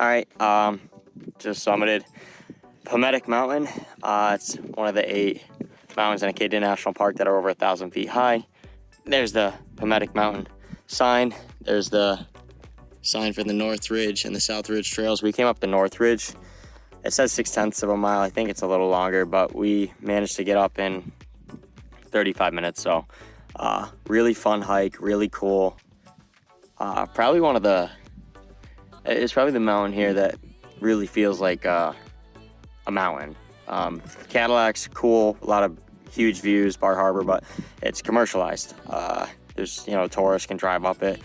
right, just summited Pemetic Mountain. It's one of the 8 mountains in Acadia National Park that are over 1,000 feet high. There's the Pemetic Mountain sign. There's the sign for the North Ridge and the South Ridge trails. We came up the North Ridge. It says 0.6 of a mile. I think it's a little longer, but we managed to get up in 35 minutes. So really fun hike, really cool. Probably it's probably the mountain here that really feels like a mountain. Cadillac's cool, a lot of huge views, Bar Harbor, but it's commercialized. There's, tourists can drive up it.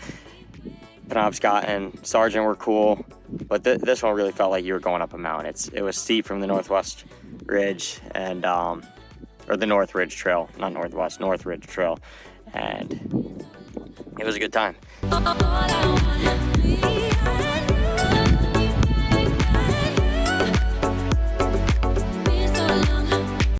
Penobscot and Sargent were cool, but this one really felt like you were going up a mountain. It was steep from the Northwest Ridge and, or the North Ridge Trail, not Northwest, North Ridge Trail, and it was a good time.